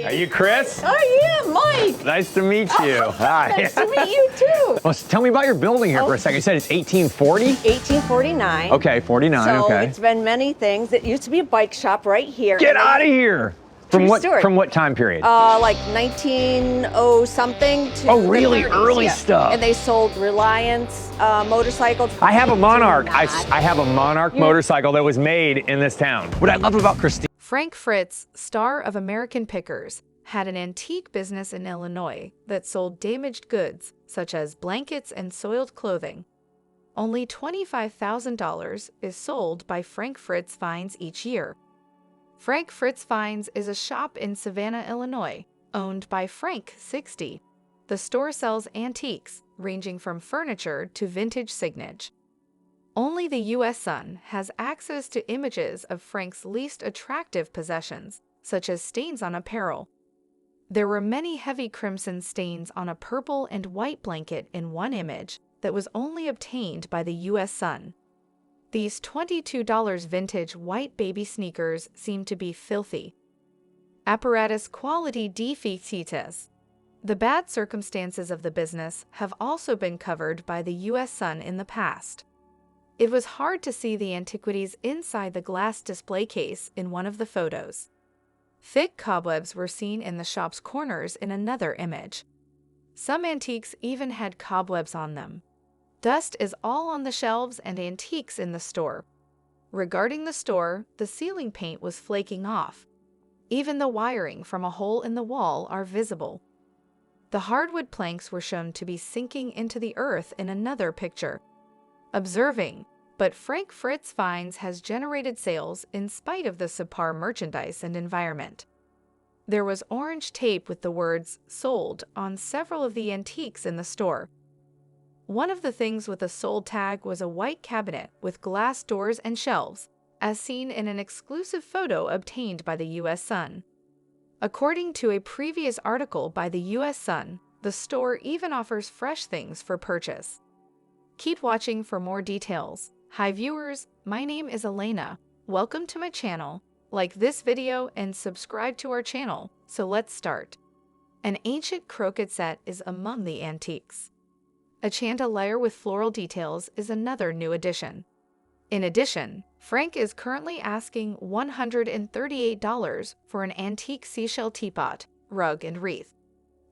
Are you Chris? Oh yeah, Mike. Nice to meet you. Hi. Nice to meet you too. Well, tell me about your building here for a second. You said it's 1840? 1849. Okay, 49, so okay. it's been many things. It used to be a bike shop right here. Get out of here! From what time period? Like 1900 something to oh, really the 30s, early yeah. stuff. And they sold Reliance motorcycles. I have a Monarch. I have a Monarch motorcycle that was made in this town. What I love about Christine. Frank Fritz, star of American Pickers, had an antique business in Illinois that sold damaged goods such as blankets and soiled clothing. Only $25,000 is sold by Frank Fritz Finds each year. Frank Fritz Finds is a shop in Savannah, Illinois, owned by Frank 60. The store sells antiques, ranging from furniture to vintage signage. Only the U.S. Sun has access to images of Frank's least attractive possessions, such as stains on apparel. There were many heavy crimson stains on a purple and white blanket in one image that was only obtained by the U.S. Sun. These $22 vintage white baby sneakers seem to be filthy. Apparatus quality defects. The bad circumstances of the business have also been covered by the U.S. Sun in the past. It was hard to see the antiquities inside the glass display case in one of the photos. Thick cobwebs were seen in the shop's corners in another image. Some antiques even had cobwebs on them. Dust is all on the shelves and antiques in the store. Regarding the store, the ceiling paint was flaking off. Even the wiring from a hole in the wall are visible. The hardwood planks were shown to be sinking into the earth in another picture. Observing, but Frank Fritz Finds has generated sales in spite of the subpar merchandise and environment. There was orange tape with the words "sold" on several of the antiques in the store. One of the things with a sold tag was a white cabinet with glass doors and shelves, as seen in an exclusive photo obtained by the U.S. Sun. According to a previous article by the U.S. Sun, the store even offers fresh things for purchase. Keep watching for more details. Hi viewers, my name is Elena. Welcome to my channel. Like this video and subscribe to our channel. So let's start. An ancient croquet set is among the antiques. A chandelier with floral details is another new addition. In addition, Frank is currently asking $138 for an antique seashell teapot, rug, and wreath.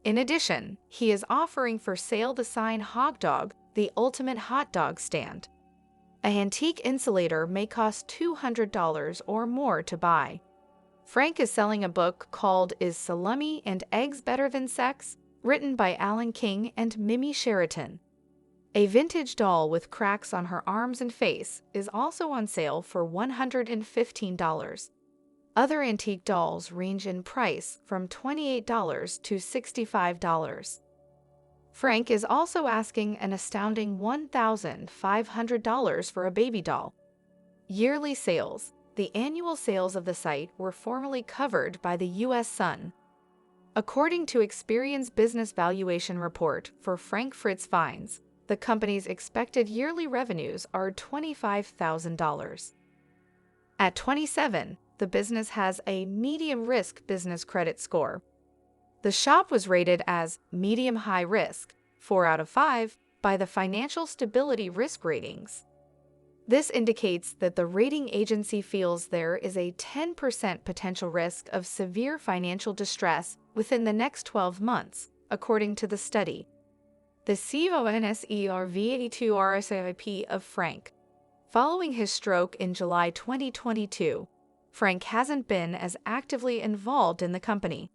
In addition, he is offering for sale the sign Hog Dog, the ultimate hot dog stand. An antique insulator may cost $200 or more to buy. Frank is selling a book called Is Salami and Eggs Better Than Sex? Written by Alan King and Mimi Sheraton. A vintage doll with cracks on her arms and face is also on sale for $115. Other antique dolls range in price from $28 to $65. Frank is also asking an astounding $1,500 for a baby doll. Yearly sales. The annual sales of the site were formerly covered by the U.S. Sun. According to Experian's business valuation report for Frank Fritz Finds, the company's expected yearly revenues are $25,000. At 27, the business has a medium-risk business credit score. The shop was rated as medium-high risk, 4 out of 5, by the Financial Stability Risk Ratings. This indicates that the rating agency feels there is a 10% potential risk of severe financial distress within the next 12 months, according to the study. The CONSERV82RSIP of Frank. Following his stroke in July 2022, Frank hasn't been as actively involved in the company.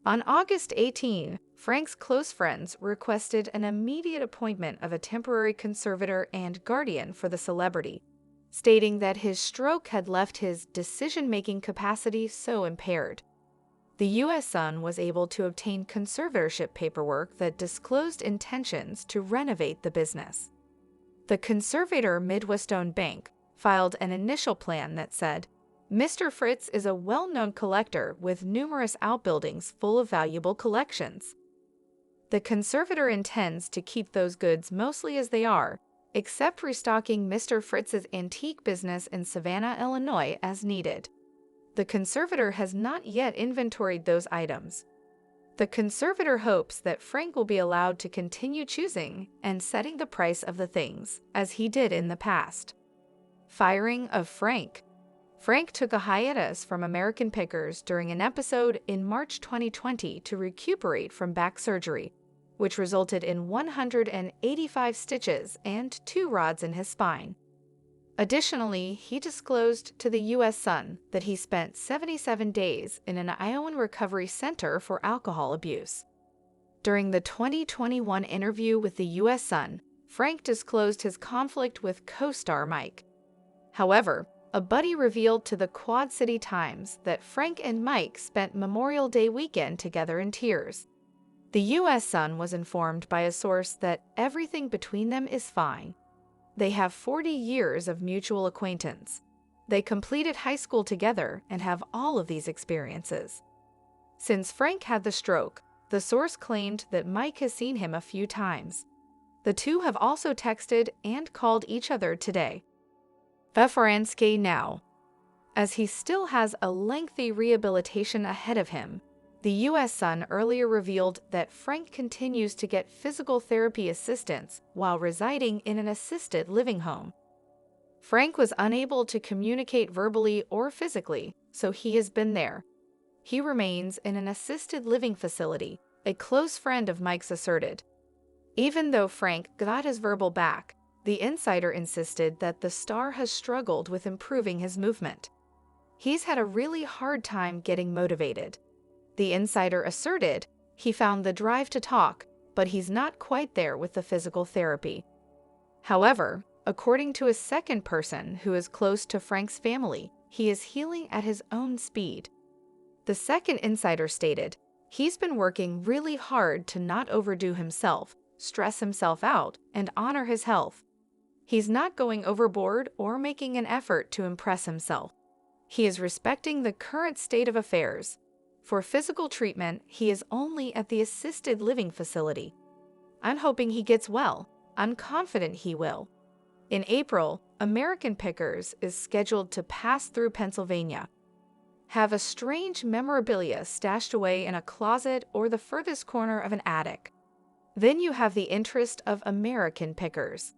On August 18, Frank's close friends requested an immediate appointment of a temporary conservator and guardian for the celebrity, stating that his stroke had left his decision-making capacity so impaired. The U.S. Sun was able to obtain conservatorship paperwork that disclosed intentions to renovate the business. The conservator Midwest-owned bank filed an initial plan that said, Mr. Fritz is a well-known collector with numerous outbuildings full of valuable collections. The conservator intends to keep those goods mostly as they are, except restocking Mr. Fritz's antique business in Savannah, Illinois as needed. the conservator has not yet inventoried those items. The conservator hopes that Frank will be allowed to continue choosing and setting the price of the things, as he did in the past. Firing of Frank. Frank took a hiatus from American Pickers during an episode in March 2020 to recuperate from back surgery, which resulted in 185 stitches and 2 rods in his spine. Additionally, he disclosed to the U.S. Sun that he spent 77 days in an Iowan recovery center for alcohol abuse. During the 2021 interview with the U.S. Sun, Frank disclosed his conflict with co-star Mike. However, a buddy revealed to the Quad City Times that Frank and Mike spent Memorial Day weekend together in tears. The U.S. Sun was informed by a source that everything between them is fine. They have 40 years of mutual acquaintance. They completed high school together and have all of these experiences. Since Frank had the stroke, the source claimed that Mike has seen him a few times. The two have also texted and called each other today. Vefaransky now. As he still has a lengthy rehabilitation ahead of him, the U.S. Sun earlier revealed that Frank continues to get physical therapy assistance while residing in an assisted living home. Frank was unable to communicate verbally or physically, so he has been there. He remains in an assisted living facility, a close friend of Mike's asserted. Even though Frank got his verbal back, the insider insisted that the star has struggled with improving his movement. He's had a really hard time getting motivated. The insider asserted he found the drive to talk, but he's not quite there with the physical therapy. However, according to a second person who is close to Frank's family, he is healing at his own speed. The second insider stated, he's been working really hard to not overdo himself, stress himself out, and honor his health. He's not going overboard or making an effort to impress himself. He is respecting the current state of affairs. For physical treatment, he is only at the assisted living facility. I'm hoping he gets well. I'm confident he will. In April, American Pickers is scheduled to pass through Pennsylvania. Have a strange memorabilia stashed away in a closet or the furthest corner of an attic. Then you have the interest of American Pickers.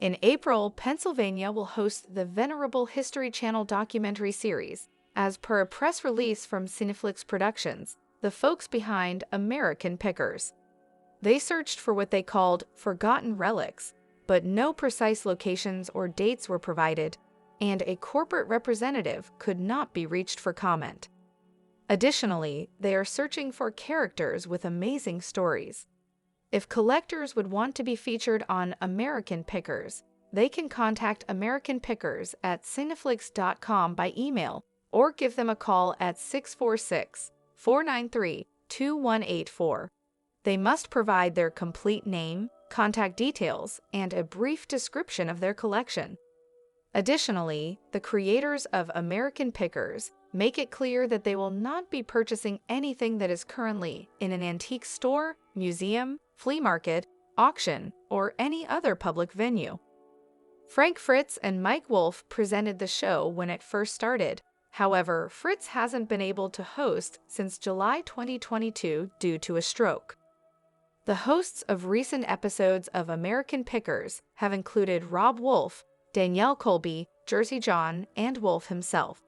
In April, Pennsylvania will host the Venerable History Channel documentary series, as per a press release from Cineflix Productions, the folks behind American Pickers. They searched for what they called forgotten relics, but no precise locations or dates were provided, and a corporate representative could not be reached for comment. Additionally, they are searching for characters with amazing stories. If collectors would want to be featured on American Pickers, they can contact American Pickers at cineflix.com by email or give them a call at 646-493-2184. They must provide their complete name, contact details, and a brief description of their collection. Additionally, the creators of American Pickers make it clear that they will not be purchasing anything that is currently in an antique store, museum, flea market, auction, or any other public venue. Frank Fritz and Mike Wolfe presented the show when it first started. However, Fritz hasn't been able to host since July 2022 due to a stroke. The hosts of recent episodes of American Pickers have included Rob Wolfe, Danielle Colby, Jersey John, and Wolfe himself.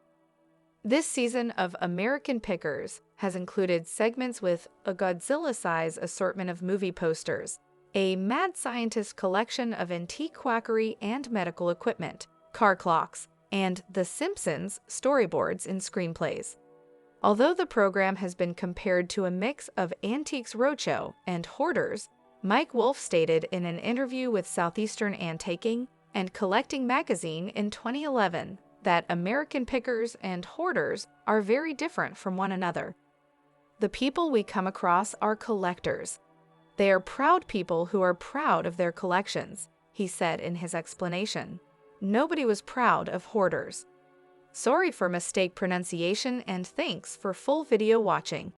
This season of American Pickers has included segments with a Godzilla-size assortment of movie posters, a mad scientist collection of antique quackery and medical equipment, car clocks, and The Simpsons storyboards and screenplays. Although the program has been compared to a mix of Antiques Roadshow and Hoarders, Mike Wolfe stated in an interview with Southeastern Antiquing and Collecting magazine in 2011 that American Pickers and Hoarders are very different from one another. The people we come across are collectors. They are proud people who are proud of their collections, he said in his explanation. Nobody was proud of Hoarders. Sorry for mistake pronunciation and thanks for full video watching.